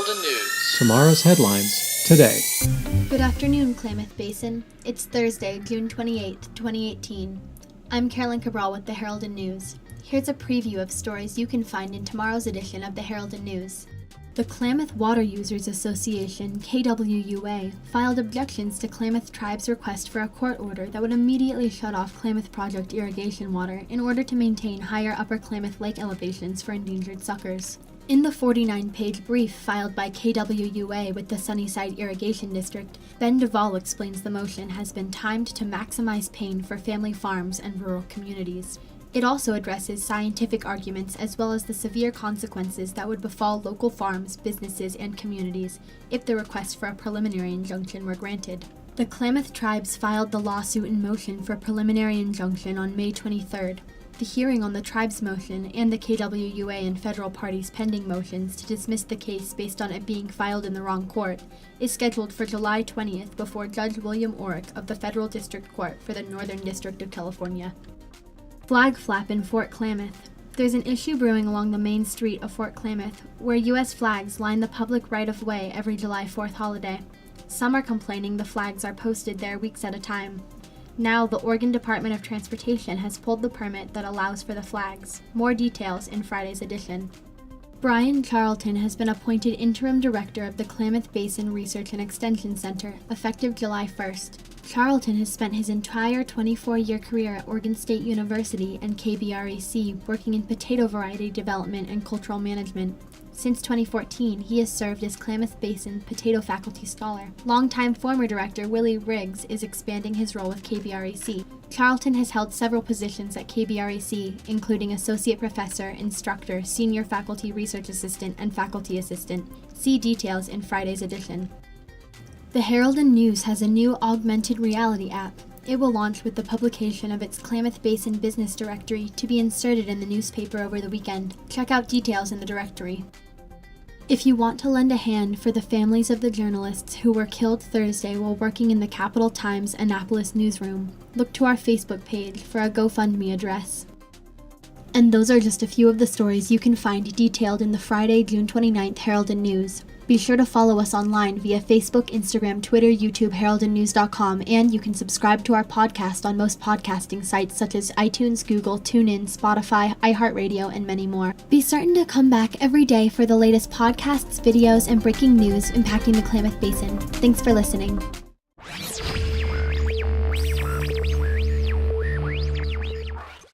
Herald News. Tomorrow's headlines today. Good afternoon, Klamath Basin. It's Thursday, June 28, 2018. I'm Carolyn Cabral with the Herald News. Here's a preview of stories you can find in tomorrow's edition of the Herald News. The Klamath Water Users Association, KWUA, filed objections to Klamath Tribe's request for a court order that would immediately shut off Klamath Project irrigation water in order to maintain higher Upper Klamath Lake elevations for endangered suckers. In the 49-page brief filed by KWUA with the Sunnyside Irrigation District, Ben Duvall explains the motion has been timed to maximize pain for family farms and rural communities. It also addresses scientific arguments as well as the severe consequences that would befall local farms, businesses, and communities if the request for a preliminary injunction were granted. The Klamath Tribes filed the lawsuit in motion for preliminary injunction on May 23rd. The hearing on the tribe's motion and the KWUA and federal parties' pending motions to dismiss the case based on it being filed in the wrong court is scheduled for July 20th before Judge William Orrick of the Federal District Court for the Northern District of California. Flag flap in Fort Klamath. There's an issue brewing along the main street of Fort Klamath, where U.S. flags line the public right-of-way every July 4th holiday. Some are complaining the flags are posted there weeks at a time. Now, the Oregon Department of Transportation has pulled the permit that allows for the flags. More details in Friday's edition. Brian Charlton has been appointed interim director of the Klamath Basin Research and Extension Center, effective July 1st. Charlton has spent his entire 24-year career at Oregon State University and KBREC working in potato variety development and cultural management. Since 2014, he has served as Klamath Basin Potato Faculty Scholar. Longtime former director Willie Riggs is expanding his role with KBREC. Charlton has held several positions at KBREC, including Associate Professor, Instructor, Senior Faculty Research Assistant, and Faculty Assistant. See details in Friday's edition. The Herald News has a new augmented reality app. It will launch with the publication of its Klamath Basin Business Directory to be inserted in the newspaper over the weekend. Check out details in the directory. If you want to lend a hand for the families of the journalists who were killed Thursday while working in the Capital Times Annapolis newsroom, look to our Facebook page for a GoFundMe address. And those are just a few of the stories you can find detailed in the Friday, June 29th Herald News. Be sure to follow us online via Facebook, Instagram, Twitter, YouTube, heraldandnews.com, and you can subscribe to our podcast on most podcasting sites such as iTunes, Google, TuneIn, Spotify, iHeartRadio, and many more. Be certain to come back every day for the latest podcasts, videos, and breaking news impacting the Klamath Basin. Thanks for listening.